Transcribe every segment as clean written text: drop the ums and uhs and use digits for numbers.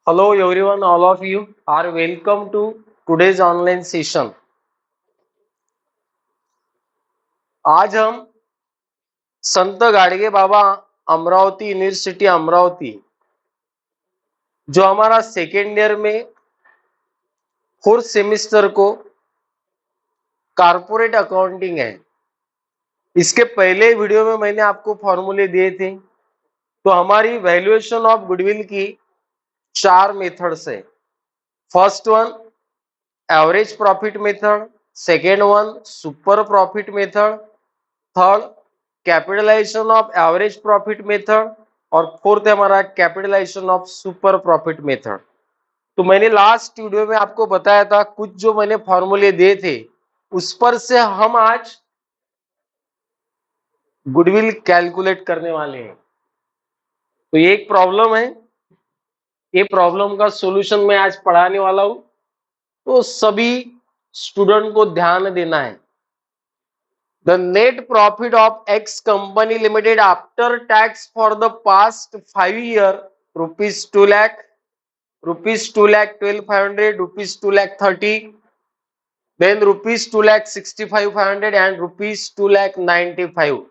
Hello everyone, all of you are welcome to today's online session. आज हम संत Gadge Baba Amravati university Amravati जो हमारा सेकेंड ईयर में फोर्थ सेमिस्टर को कारपोरेट अकाउंटिंग है। इसके पहले वीडियो में मैंने आपको फॉर्मूले दिए थे। तो हमारी वैल्यूएशन ऑफ गुडविल की चार मेथड्स है। First one average profit method, second one super profit method, third capitalisation of average profit method और फोर्थ है हमारा capitalisation of super profit method. तो मैंने लास्ट वीडियो में आपको बताया था कुछ जो मैंने फॉर्मूले दिए थे उस पर से हम आज गुडविल कैलकुलेट करने वाले हैं। तो ये एक प्रॉब्लम है, ये प्रॉब्लम का सॉल्यूशन मैं आज पढ़ाने वाला हूं। तो सभी स्टूडेंट को ध्यान देना है। The net profit of X company limited after tax for the past 5 years rupees 2 lakh, rupees 2 lakh 12,500, rupees 2 lakh 30, then rupees 2 lakh 65,500 and rupees 2 lakh 95।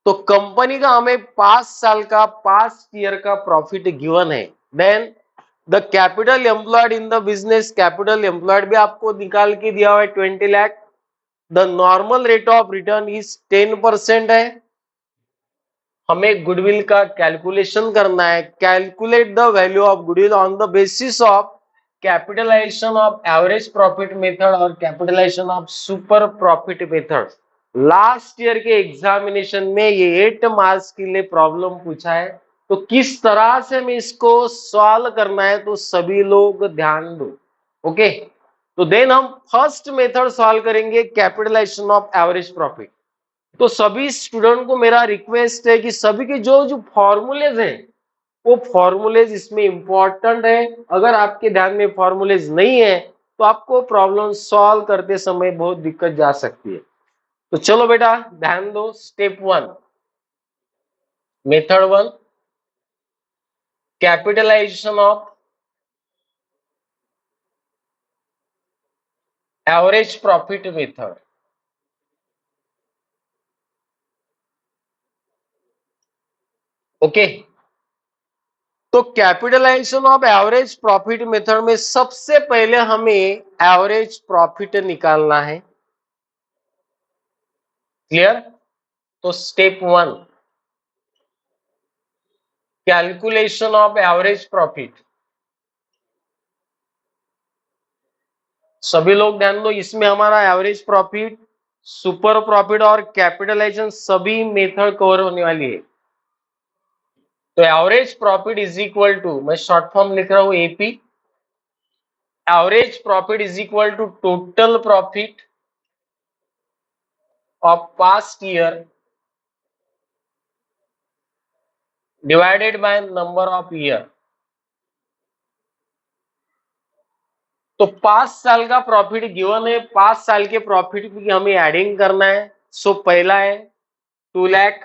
तो कंपनी का हमें 5 साल का पास्ट ईयर का प्रॉफिट गिवन है। Then the capital employed in the business, capital employed भी आपको निकाल के दिया हुआ है 20 lakh. The normal rate of return is 10% है। हमें गुडविल का कैलकुलेशन करना है। Calculate the value of goodwill on the basis of capitalisation of average profit method और capitalisation of super profit method. Last year के एग्जामिनेशन में ये 8 मार्क्स के लिए प्रॉब्लम पूछा है। तो किस तरह से हमें इसको सॉल्व करना है तो सभी लोग ध्यान दो। ओके, तो देन हम फर्स्ट मेथड सॉल्व करेंगे कैपिटलाइजेशन ऑफ एवरेज प्रॉफिट। तो सभी स्टूडेंट को मेरा रिक्वेस्ट है कि सभी के जो जो फॉर्मूलेज हैं वो फॉर्मूलेज इसमें इंपॉर्टेंट है। अगर आपके ध्यान में फॉर्मूलेज नहीं है तो आपको प्रॉब्लम सॉल्व करते समय बहुत दिक्कत जा सकती है। तो चलो बेटा ध्यान दो। Step one, method one, capitalisation of average profit method. Okay, तो capitalisation of average profit method में सबसे पहले हमें एवरेज प्रॉफिट निकालना है। क्लियर? तो step one, calculation of average profit. सभी लोग ध्यान दो, इसमें हमारा एवरेज प्रॉफिट, सुपर प्रॉफिट और कैपिटलाइजेशन सभी मेथड कवर होने वाली है। तो average profit is equal to, मैं शॉर्ट फॉर्म लिख रहा हूं AP. Average profit is equal to total profit of past year divided by number of year. तो 5 साल का प्रॉफिट गिवन है, 5 साल के प्रॉफिट की हमें एडिंग करना है। सो पहला है 2 लाख,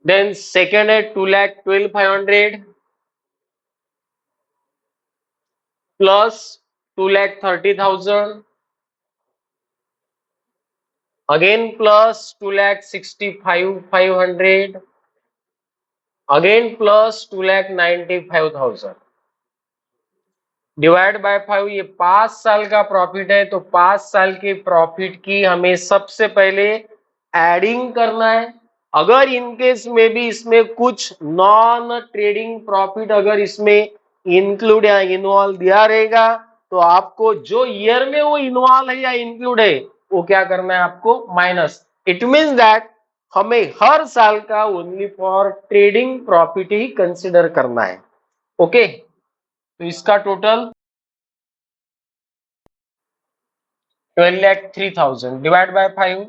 देन सेकेंड है 2 lakh 12,500 plus 2 lakh 30,000 again plus 2 lakh 65,500 again plus 2 lakh 95,000 divide by 5। ये 5 साल का प्रॉफिट है। तो 5 साल के प्रॉफिट की हमें सबसे पहले एडिंग करना है। अगर इनकेस में भी इसमें कुछ नॉन ट्रेडिंग प्रॉफिट अगर इसमें इंक्लूड या इन्वॉल्व दिया रहेगा तो आपको जो ईयर में वो इन्वॉल्व है या इंक्लूड है वो क्या करना है, आपको माइनस। इट मीन्स दैट हमें हर साल का only for trading profit he consider करना है। ओके, तो इसका टोटल 12,03,000 डिवाइड बाय 5,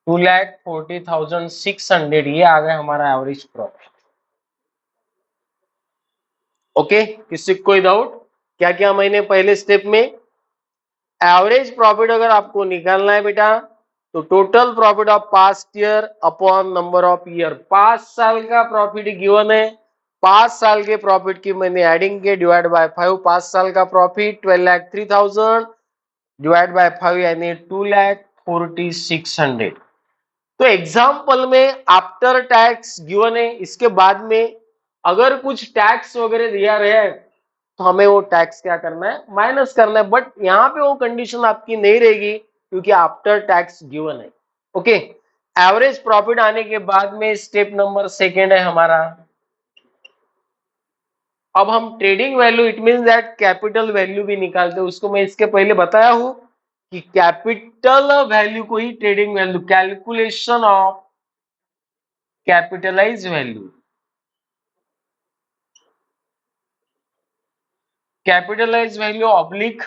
2,40,600। ये आ गया हमारा एवरेज प्रॉफिट। ओके, किसी कोई डाउट? क्या क्या मैंने पहले स्टेप में एवरेज प्रॉफिट अगर आपको निकालना है बेटा तो total profit of past year upon number of year, 5 साल का प्रॉफिट गिवन है, 5 साल के प्रॉफिट की मैंने एडिंग के डिवाइड बाय 5, 5 साल का प्रॉफिट 12,03,000 डिवाइड बाय 5 यानी 2,46,100। तो एग्जाम्पल में आफ्टर टैक्स गिवन है, इसके बाद में अगर कुछ टैक्स वगैरह दिया रहा है तो हमें वो टैक्स क्या करना है, माइनस करना है, बट यहां पे वो कंडीशन आपकी नहीं रहेगी क्योंकि आफ्टर टैक्स गिवन है। ओके, एवरेज प्रॉफिट आने के बाद में स्टेप नंबर सेकेंड है हमारा, अब हम trading value it mean that capital value भी निकालते हैं, उसको मैं इसके पहले बताया हूं कि कैपिटल वैल्यू को ही trading value, calculation of capitalise value, capitalise value oblique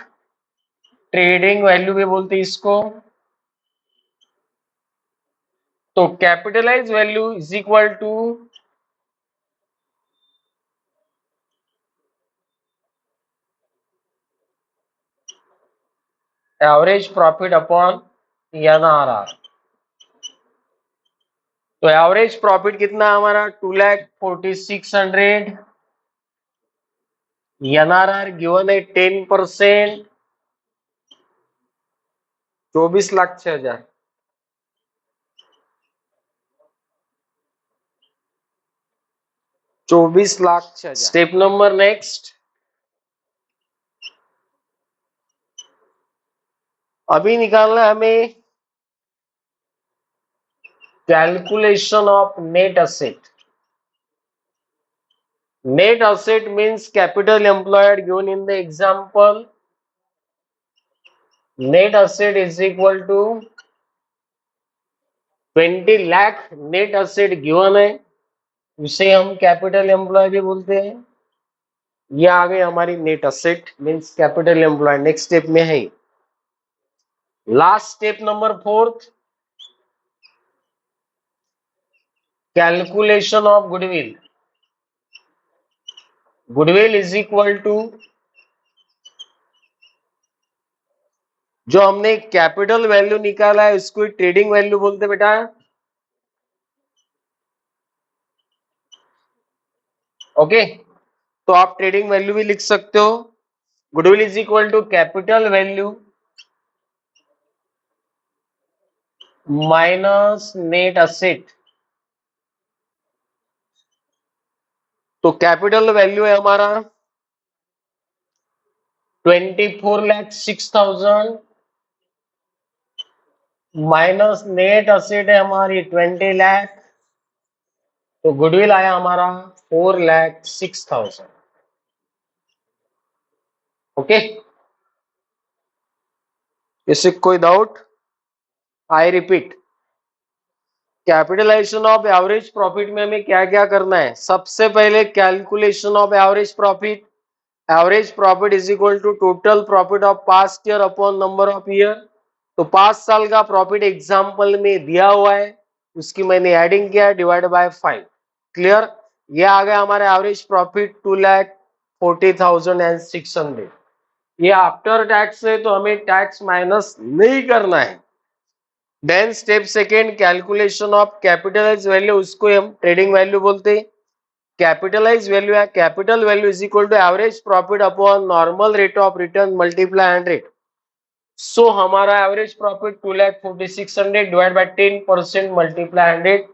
trading value भी बोलते हैं इसको। तो capitalise value is equal to average profit upon NRR. तो एवरेज प्रॉफिट कितना हमारा 2,46,100, एनआरआर गिवन है 10%, 24,06,000। 24,06,000। स्टेप नंबर नेक्स्ट, अभी निकालना है हमें calculation of net asset. Net asset means capital employed given in the example, net asset is equal to 20 lakh net asset given है, उसे हम कैपिटल एम्प्लॉय भी बोलते हैं। ये आ गई हमारी net asset means capital employ. Next step में है last step number fourth, calculation of goodwill. Goodwill is equal to, जो हमने कैपिटल वैल्यू निकाला है उसको ट्रेडिंग वैल्यू बोलते बेटा। ओके, तो आप ट्रेडिंग वैल्यू भी लिख सकते हो। Goodwill is equal to capital value minus net asset. तो कैपिटल वैल्यू है हमारा 24,06,000 माइनस नेट असेट है हमारी 20 लाख, तो गुडविल आया हमारा 4,06,000। ओके, इससे कोई doubt? I repeat, capitalisation of average profit में हमें क्या क्या करना है? सबसे पहले calculation of average profit. Average profit is equal to total profit of past year upon number of year. तो 5 साल का प्रॉफिट एग्जाम्पल में दिया हुआ है, उसकी मैंने एडिंग किया डिवाइड बाय 5। क्लियर? ये आ गया हमारा एवरेज प्रॉफिट 2,40,600। ये आफ्टर टैक्स है तो हमें टैक्स माइनस नहीं करना है। Then step second, calculation of capitalise value, उसको हम ट्रेडिंग वैल्यू बोलते हैं। कैपिटलाइज वैल्यू है capital value is equal to average profit upon normal rate of return multiply 100। So हमारा average profit 2,46,100 divide by 10% multiply 100।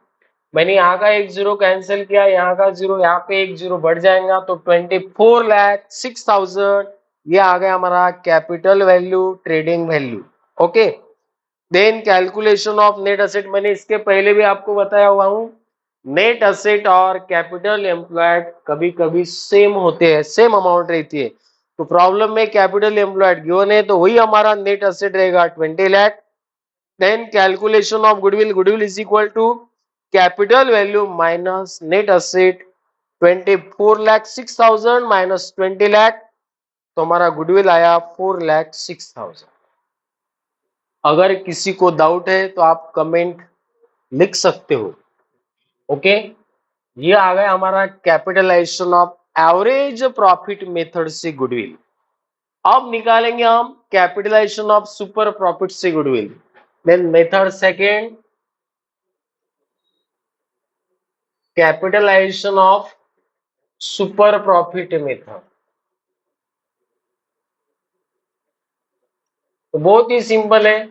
मैंने यहाँ का एक जीरो कैंसिल किया, यहाँ का जीरो, यहाँ पे एक जीरो बढ़ जाएगा तो 24,06,000 ये आ गया हमारा capital value, trading value. Okay, then calculation of net asset, मैंने इसके पहले भी आपको बताया हुआ हूं, नेट असेट और कैपिटल एम्प्लॉयड कभी कभी सेम होते हैं, सेम अमाउंट रहती है। तो प्रॉब्लम में कैपिटल एम्प्लॉयड गिवन है तो वही हमारा नेट असेट रहेगा 20 lakh. Then calculation of goodwill, goodwill is equal to capital value minus net asset 24,06,000 minus 20 lakh, तो हमारा गुडविल आया 4,06,000। अगर किसी को डाउट है तो आप कमेंट लिख सकते हो। ओके, ये आ गया हमारा capitalisation of average profit method से गुडविल। अब निकालेंगे हम कैपिटलाइजेशन ऑफ सुपर प्रॉफिट से goodwill. Then method second, capitalisation of super profit method. तो बहुत ही सिंपल है,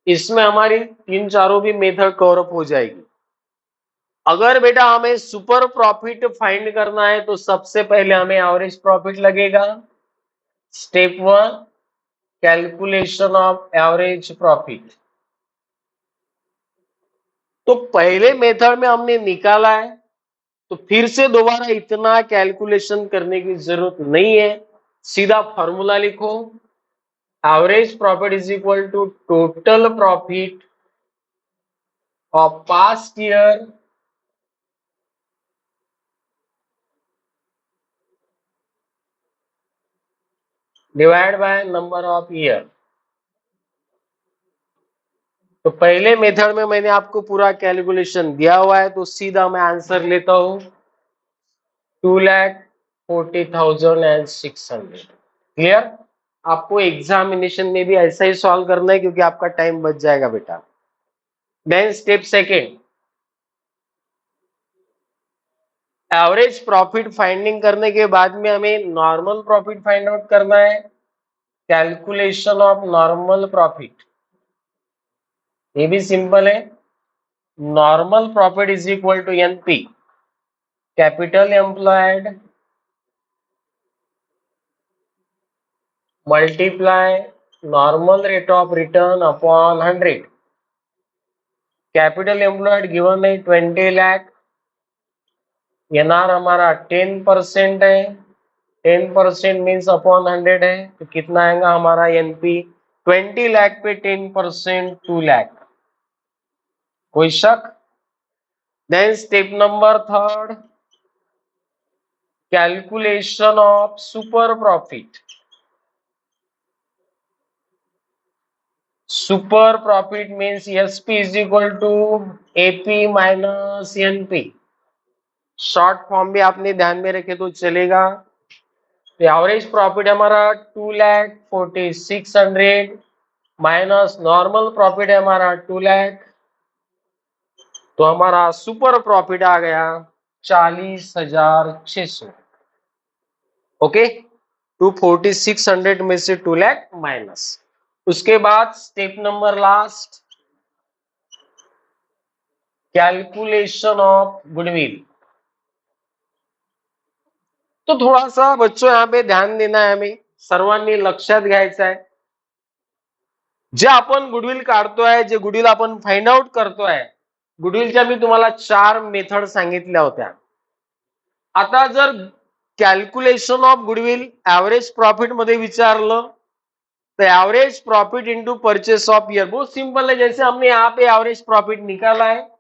इसमें हमारी तीन चारों भी मेथड कवर अप हो जाएगी। अगर बेटा हमें सुपर प्रॉफिट फाइंड करना है तो सबसे पहले हमें एवरेज प्रॉफिट लगेगा। Step one, calculation of average profit. तो पहले मेथड में हमने निकाला है, तो फिर से दोबारा इतना कैलकुलेशन करने की जरूरत नहीं है, सीधा फॉर्मूला लिखो। Average profit is equal to total profit of past year divide by number of year. तो पहले मेथड में मैंने आपको पूरा कैलकुलेशन दिया हुआ है, तो सीधा मैं आंसर लेता हूं 2,40,600। क्लियर? आपको एग्जामिनेशन में भी ऐसा ही सॉल्व करना है क्योंकि आपका टाइम बच जाएगा बेटा। Then step second, average profit finding करने के बाद में हमें नॉर्मल प्रॉफिट फाइंड आउट करना है। कैलकुलेशन ऑफ नॉर्मल प्रॉफिट, ये भी सिंपल है। Normal profit is equal to NP, capital employed multiply normal rate of return upon 100। Capital employed given है 20 लाख, एनआर हमारा 10% है, 10% मीन्स अपॉन 100 है, तो कितना आएगा हमारा एनपी? 20 लाख पे 10% 2 लाख। कोई शक? Then step number third, calculation of super profit. Super profit means SP is equal to AP minus NP. Short form भी आपने ध्यान में रखे तो चलेगा। तो एवरेज प्रॉफिट हमारा 2,46,100 माइनस नॉर्मल प्रॉफिट है हमारा 2 लाख, तो हमारा सुपर प्रॉफिट आ गया 40,600। ओके, 2,46,100 में से 2 लाख माइनस। उसके बाद step number last, calculation of goodwill. तो थोड़ा सा बच्चों यहाँ पे ध्यान देना है, हमें सर्वांनी लक्षात घ्यायचं आहे, जे आपण गुडविल काढतोय, जे गुडविल आपण फाइंड आउट करतोय, गुडविलच्या मी तुम्हाला 4 मेथड सांगितल्या होत्या। आता जर calculation of goodwill average profit मध्ये विचारलं तो average profit into purchase of year, बहुत सिंपल है। जैसे हमने यहाँ पे एवरेज प्रॉफिट निकाला है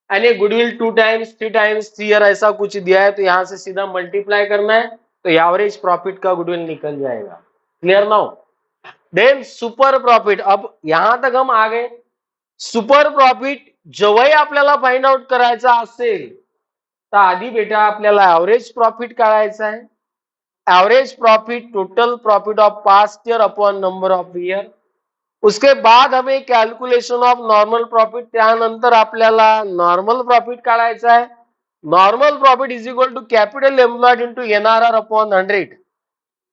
यानी गुडविल 2 टाइम्स 3 टाइम्स 3 ईयर ऐसा कुछ दिया है, तो यहां से सीधा मल्टीप्लाई करना है, तो एवरेज प्रॉफिट का गुडविल निकल जाएगा। Clear now? Then super profit, अब यहां तक हम आ गए। सुपर प्रॉफिट जेव्हाही आपल्याला फाइंड आउट करायचा असेल तर आधी बेटा आपल्याला एवरेज प्रॉफिट काढायचा आहे। Average profit total profit of past year upon number of year. उसके बाद हमें कैलकुलेशन ऑफ नॉर्मल प्रॉफिट, त्यानंतर आपल्याला नॉर्मल प्रॉफिट काढायचा आहे। Normal profit is equal to capital employed into NRR upon 100,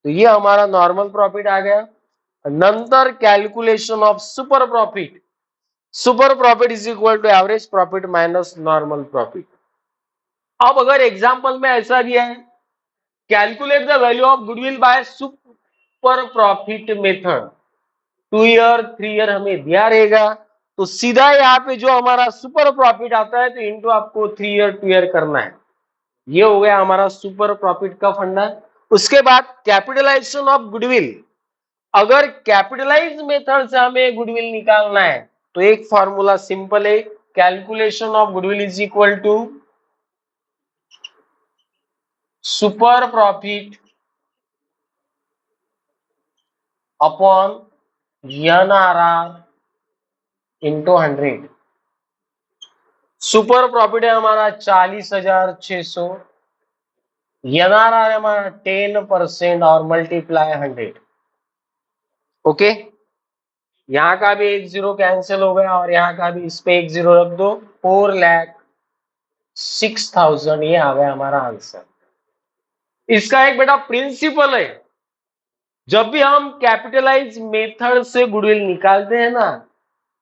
तो ये हमारा नॉर्मल प्रॉफिट आ गया। नंतर calculation of super profit, super profit is equal to average profit minus normal profit. अब अगर एग्जाम्पल में ऐसा दिया है, calculate the value of goodwill by super profit method, 2 year 3 year हमें दिया रहेगा, तो सीधा यहाँ पे जो हमारा सुपर प्रॉफिट आता है तो इंटू आपको 3 ईयर 2 ईयर करना है। ये हो गया हमारा सुपर प्रॉफिट का फंडा। उसके बाद कैपिटलाइजेशन ऑफ गुडविल, अगर कैपिटलाइज मेथड से हमें गुडविल निकालना है तो एक फॉर्मूला सिंपल है, calculation of goodwill is equal to super profit upon NRR into 100। Super profit है हमारा 40,600, एनआरआर है हमारा 10% और मल्टीप्लाई 100। ओके, यहाँ का भी एक जीरो कैंसिल हो गया और यहाँ का भी, इस पे एक जीरो रख दो, 4,06,000 ये आ गया हमारा आंसर। इसका एक बेटा प्रिंसिपल है, जब भी हम कैपिटलाइज मेथड से गुडविल निकालते हैं ना,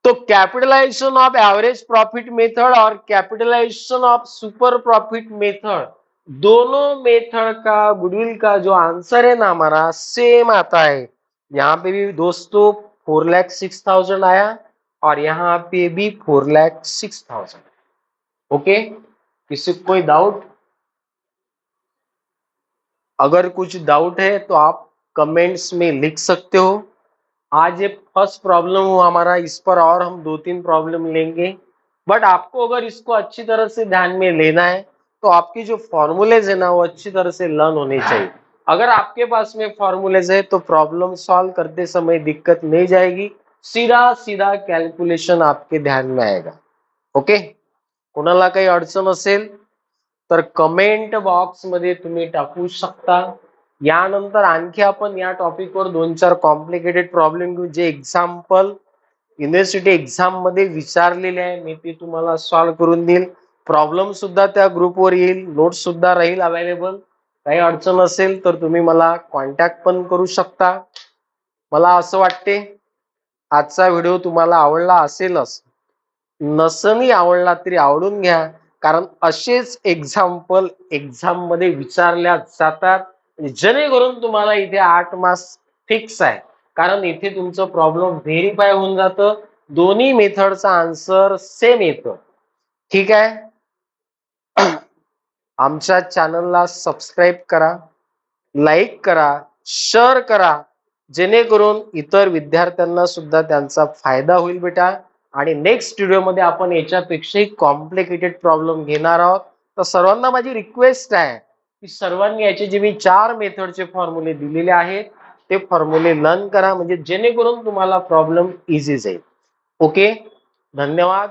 तो capitalisation of average profit method और capitalisation of super profit method, दोनों मेथड का गुडविल का जो आंसर है ना हमारा सेम आता है। यहाँ पे भी दोस्तों 4,06,000 आया और यहाँ पे भी 4,06,000। ओके, किसी को कोई डाउट? अगर कुछ डाउट है तो आप कमेंट्स में लिख सकते हो। आज ये फर्स्ट प्रॉब्लम हुआ हमारा, इस पर और हम 2-3 प्रॉब्लम लेंगे, बट आपको अगर इसको अच्छी तरह से ध्यान में लेना है तो आपकी जो फॉर्मूलेज है ना वो अच्छी तरह से लर्न होने चाहिए। अगर आपके पास में फॉर्मूलेज है तो प्रॉब्लम सॉल्व करते समय दिक्कत नहीं जाएगी, सीधा सीधा कैलकुलेशन आपके ध्यान में आएगा। ओके, कोणाला काही अडचण असेल तर कमेंट बॉक्स मध्ये तुम्ही टाकू शकता। यानंतर आणखी आपण या टॉपिकवर 2-4 कॉम्प्लिकेटेड प्रॉब्लेम घेऊ, जे एक्झाम्पल युनिव्हर्सिटी एक्झाम मध्ये विचारलेले आहे, मी ते तुम्हाला सॉल्व्ह करून देईल। प्रॉब्लेम सुद्धा त्या ग्रुपवर येईल, नोट्स सुद्धा राहील अवेलेबल। काही अडचण असेल तर तुम्ही मला कॉन्टॅक्ट पण करू शकता। मला असं वाटते आजचा व्हिडिओ तुम्हाला आवडला असेलच, नसनी आवडला तरी आवडून घ्या, कारण असेच एक्झाम्पल एक्झाम मध्ये विचारल्या जातात, जेणेकरून तुम्हाला इथे 8 मार्क्स फिक्स आहे, कारण इथे तुमचं प्रॉब्लेम व्हेरीफाय होऊन जातं, दोन्ही मेथडचा आन्सर सेम येतं। ठीक आहे, आमच्या चॅनलला सबस्क्राईब करा, लाईक करा, शेअर करा, जेणेकरून इतर विद्यार्थ्यांना सुद्धा त्यांचा फायदा होईल बेटा। आणि नेक्स्ट व्हिडिओमध्ये आपण याच्यापेक्षाही कॉम्प्लिकेटेड प्रॉब्लेम घेणार आहोत। तर सर्वांना माझी रिक्वेस्ट आहे की सर्वांनी याचे जे मी 4 मेथडचे फॉर्म्युले दिलेले आहेत ते फॉर्म्युले लर्न करा, म्हणजे जेणेकरून तुम्हाला प्रॉब्लेम इझी जाईल। ओके, धन्यवाद।